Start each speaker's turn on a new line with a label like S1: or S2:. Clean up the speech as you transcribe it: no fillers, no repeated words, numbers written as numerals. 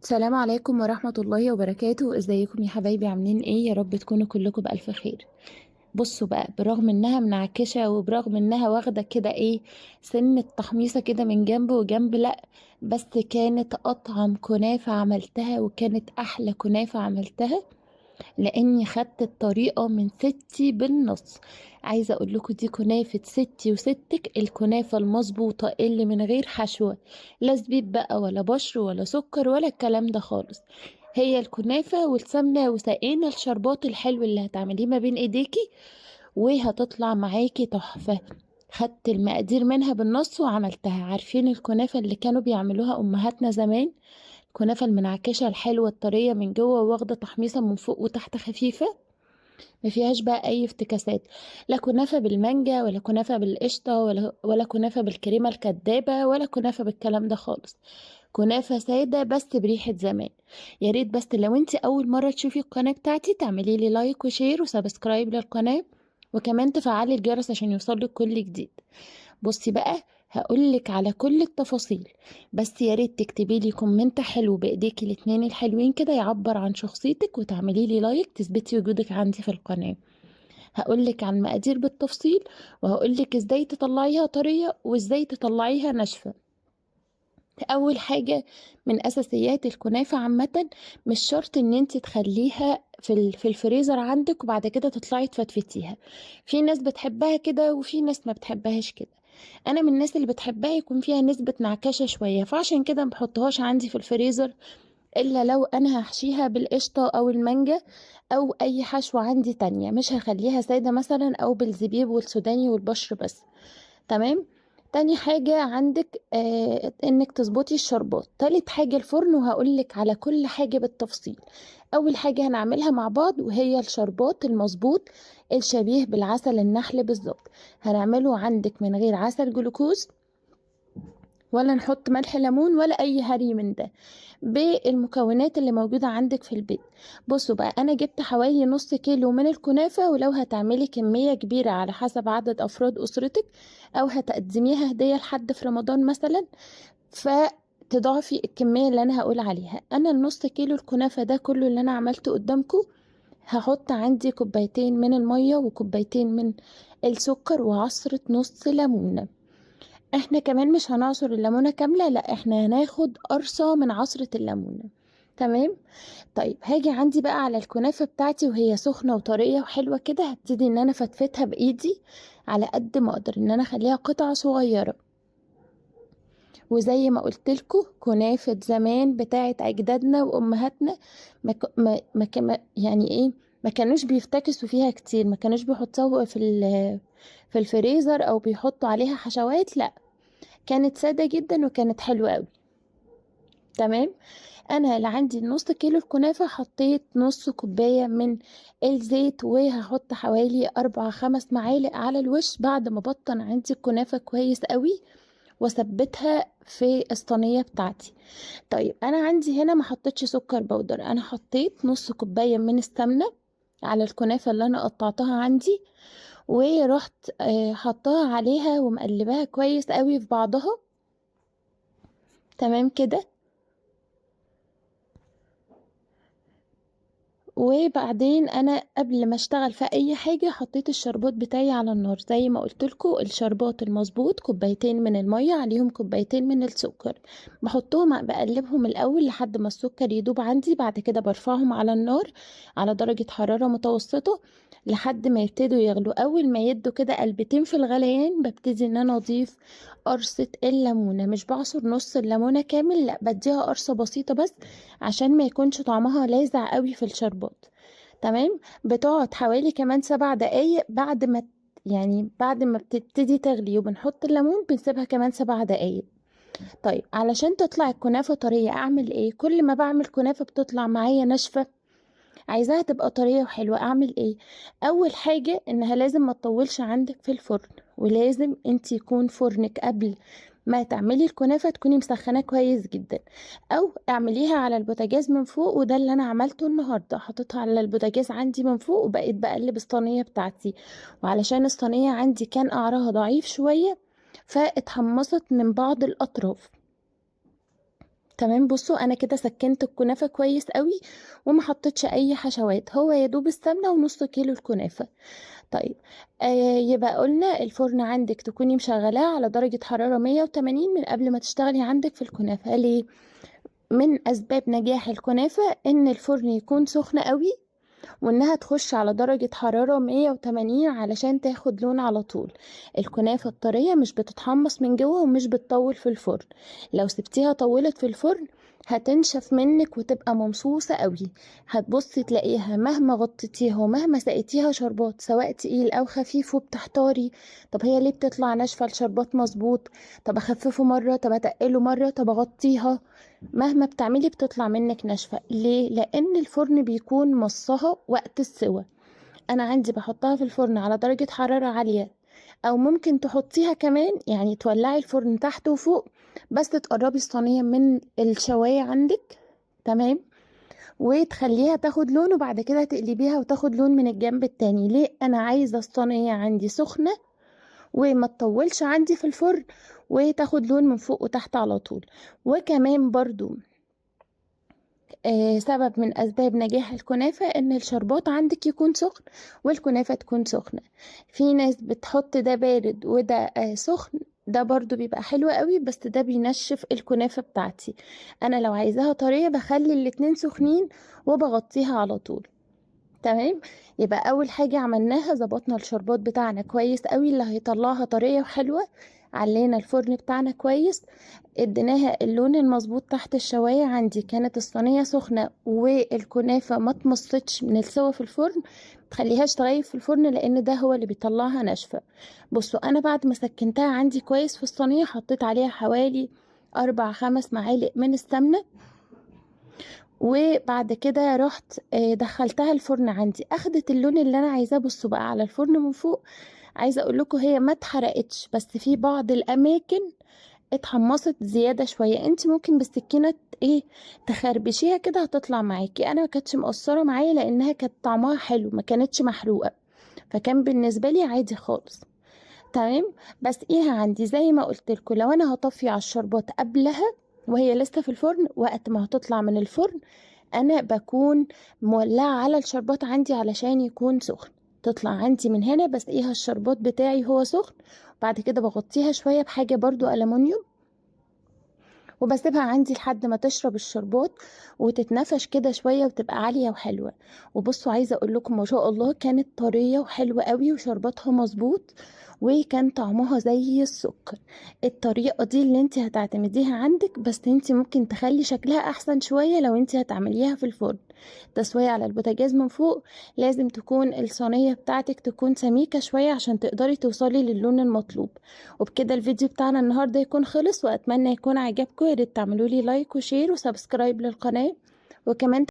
S1: السلام عليكم ورحمة الله وبركاته. ازيكم يا حبايبي؟ عاملين ايه؟ يا رب تكونوا كلكم بألف خير. بصوا بقى، برغم انها منعكشة وبرغم انها واخدة كده ايه، سنة تحميصة كده من جنب وجنب، لا بس كانت اطعم كنافة عملتها وكانت احلى كنافة عملتها، لاني خدت الطريقة من ستي بالنص. عايزة اقول لكم دي كنافة ستي وستك، الكنافة المظبوطة اللي من غير حشوة، لا زبيب بقى ولا بشر ولا سكر ولا الكلام ده خالص. هي الكنافة والسمنة وسقينا الشربات الحلو اللي هتعمليه ما بين ايديكي، وهتطلع معاكي تحفة. خدت المقادير منها بالنص وعملتها. عارفين الكنافة اللي كانوا بيعملوها أمهاتنا زمان؟ الكنافة المنعكشة الحلوة الطرية من جوه واخدة تحميصة من فوق وتحت خفيفة، ما فيهاش بقى أي افتكاسات. لا كنافة بالمانجا ولا كنافة بالقشطة ولا كنافة بالكريمة الكدابة ولا كنافة بالكلام ده خالص. كنافة سادة بس بريحة زمان. يا ريت بس لو انت أول مرة تشوفي القناة بتاعتي تعملي لي لايك وشير وسبسكرايب للقناة، وكمان تفعلي الجرس عشان يوصلك كل جديد. بصي بقى، هقولك على كل التفاصيل، بس يا ريت تكتبي لي كومنت حلو بايديكي الاتنين الحلوين كده يعبر عن شخصيتك، وتعملي لي لايك تثبتي وجودك عندي في القناة. هقولك عن المقادير بالتفصيل، وهقولك ازاي تطلعيها طرية وازاي تطلعيها ناشفة. اول حاجة من اساسيات الكنافة عامة، مش شرط ان انت تخليها في الفريزر عندك وبعد كده تطلعي تفتفتيها. في ناس بتحبها كده وفي ناس ما بتحبهاش كده. انا من الناس اللي بتحبها يكون فيها نسبة نعكشة شوية، فعشان كده ما بحطهاش عندي في الفريزر الا لو انا هحشيها بالقشطة او المانجا او اي حشوة عندي تانية، مش هخليها سادة مثلا او بالزبيب والسوداني والبشر بس. تمام. تاني حاجة عندك انك تظبطي الشربات. تالت حاجة الفرن، وهقولك على كل حاجة بالتفصيل. اول حاجة هنعملها مع بعض وهي الشربات المظبوط الشبيه بالعسل النحل بالظبط. هنعمله عندك من غير عسل جلوكوز، ولا نحط ملح ليمون ولا اي هري من ده، بالمكونات اللي موجودة عندك في البيت. بصوا بقى، انا جبت حوالي نص كيلو من الكنافة، ولو هتعملي كمية كبيرة على حسب عدد افراد اسرتك او هتقدميها هدية لحد في رمضان مثلا، فتضاعفي الكمية اللي انا هقول عليها. انا النص كيلو الكنافة ده كله اللي انا عملته قدامكم، هحط عندي كوبايتين من المية وكوبايتين من السكر وعصرة نص ليمونة. احنا كمان مش هنعصر الليمونة كاملة، لا احنا هناخد قرصة من عصرة الليمونة. تمام. طيب هاجي عندي بقى على الكنافة بتاعتي وهي سخنة وطرية وحلوة كده، هبتدي ان انا فتفتها بايدي على قد ما اقدر، ان انا اخليها قطع صغيرة. وزي ما قلت لكم كنافة زمان بتاعت اجدادنا وامهاتنا، يعني ايه، ما كانوش بيفتكسوا فيها كتير، ما كانوش بيحطوها في الفريزر او بيحطوا عليها حشوات، لا كانت سادة جدا وكانت حلوة قوي. تمام. انا اللي عندي نص كيلو الكنافة، حطيت نص كوباية من الزيت، وهحط حوالي 4 5 معالق على الوش بعد ما بطن عندي الكنافة كويس قوي واثبتها في الصينية بتاعتي. طيب انا عندي هنا ما حطيتش سكر بودر، انا حطيت نص كوباية من السمنة على الكنافة اللي انا قطعتها عندي، ورحت حطاها عليها ومقلباها كويس قوي في بعضها. تمام كده. وبعدين انا قبل ما اشتغل في اي حاجة حطيت الشربات بتاعي على النار، زي ما قلت لكم الشربات المظبوط كوبايتين من المية عليهم كوبايتين من السكر. بحطهم بقلبهم الاول لحد ما السكر يدوب عندي، بعد كده برفعهم على النار على درجة حرارة متوسطة لحد ما يبتدوا يغلوا. اول ما يدوا كده قلبتين في الغليان ببتدي ان انا اضيف قرصة الليمونة. مش بعصر نص الليمونة كامل، لا بديها قرصة بسيطة بس عشان ما يكونش طعمها لاذع قوي في الشربات. تمام. بتقعد حوالي كمان 7 دقايق بعد ما يعني بعد ما بتبتدي تغلي وبنحط الليمون بنسيبها كمان 7 دقايق. طيب علشان تطلع الكنافة طرية اعمل ايه؟ كل ما بعمل كنافة بتطلع معايا ناشفة، عايزاها تبقى طرية وحلوة، اعمل ايه؟ اول حاجة انها لازم ما تطولش عندك في الفرن، ولازم انت يكون فرنك قبل ما تعملي الكنافة تكوني مسخنة كويس جدا، او اعمليها على البوتاجاز من فوق. وده اللي انا عملته النهاردة، حطيتها على البوتاجاز عندي من فوق وبقيت بقلب الصينية بتاعتي، وعلشان الصينية عندي كان قعرها ضعيف شوية فاتحمصت من بعض الاطراف. تمام. بصوا انا كده سكنت الكنافه كويس قوي وما حطيتش اي حشوات، هو يا دوب السمنه ونص كيلو الكنافه. طيب، يبقى قلنا الفرن عندك تكوني مشغلاه على درجه حراره 180 من قبل ما تشتغلي عندك في الكنافه. ليه؟ من اسباب نجاح الكنافه ان الفرن يكون سخن قوي، وانها تخش على درجة حرارة 180 علشان تاخد لون على طول. الكنافة الطرية مش بتتحمص من جوه ومش بتطول في الفرن. لو سبتيها طولت في الفرن هتنشف منك وتبقى ممصوصة قوي. هتبصي تلاقيها مهما غطيتيها ومهما سقيتيها شربات، سواء تقيل او خفيف، وبتحتاري طب هي ليه بتطلع ناشفة الشربات مظبوط؟ طب اخففه مرة، طب اتقله مرة، طب اغطيها. مهما بتعملي بتطلع منك ناشفة. ليه؟ لان الفرن بيكون مصها وقت السوى. انا عندي بحطها في الفرن على درجة حرارة عالية، او ممكن تحطيها كمان يعني تولعي الفرن تحت وفوق، بس تقربي الصينية من الشواية عندك. تمام. وتخليها تاخد لون وبعد كده تقلبيها وتاخد لون من الجنب التاني. ليه؟ انا عايزة الصينية عندي سخنة وما تطولش عندي في الفرن، وتاخد لون من فوق وتحت على طول. وكمان برضو سبب من أسباب نجاح الكنافة إن الشربات عندك يكون سخن والكنافة تكون سخنة. في ناس بتحط ده بارد وده سخن، ده برضو بيبقى حلو قوي، بس ده بينشف الكنافة بتاعتي. أنا لو عايزاها طرية بخلي الاتنين سخنين وبغطيها على طول. تمام. يبقى اول حاجة عملناها ظبطنا الشربات بتاعنا كويس قوي اللي هيطلعها طرية وحلوة. علينا الفرن بتاعنا كويس، اديناها اللون المظبوط تحت الشواية. عندي كانت الصينية سخنة والكنافة ما تمصتش من السوا في الفرن، متخليهاش تغيب في الفرن لان ده هو اللي بيطلعها ناشفة. بصوا انا بعد ما سكنتها عندي كويس في الصينية حطيت عليها حوالي 4 5 معالق من السمنة، وبعد كده رحت دخلتها الفرن عندي اخدت اللون اللي انا عايزاه. بصوا بقى على الفرن من فوق، عايزه اقول لكم هي ما اتحرقتش، بس في بعض الاماكن اتحمصت زياده شويه. انت ممكن بالسكينه ايه تخربشيها كده هتطلع معاكي. انا ما كانتش مقصره معايا لانها كانت طعمها حلو، ما كانتش محروقه، فكان بالنسبه لي عادي خالص. تمام. بس ايه عندي زي ما قلت لكم، لو انا هطفي على الشربات قبلها وهي لسه في الفرن، وقت ما هتطلع من الفرن انا بكون مولعه على الشربات عندي علشان يكون سخن. تطلع عندي من هنا بس ايه الشربات بتاعي هو سخن، بعد كده بغطيها شويه بحاجه برضو ألمونيوم وبسيبها عندي لحد ما تشرب الشربات وتتنفش كده شويه وتبقى عاليه وحلوه. وبصوا عايزه اقول لكم ما شاء الله كانت طريه وحلوه قوي وشرباتها مظبوط وكان طعمها زي السكر. الطريقه دي اللي انت هتعتمديها عندك، بس انت ممكن تخلي شكلها احسن شويه لو انت هتعمليها في الفرن. تسوية على البوتاجاز من فوق، لازم تكون الصينيه بتاعتك تكون سميكه شويه عشان تقدري توصلي للون المطلوب. وبكده الفيديو بتاعنا النهارده يكون خلص، واتمنى يكون عجبكم. يا ريت تعملوا لي لايك وشير وسبسكرايب للقناه، وكمان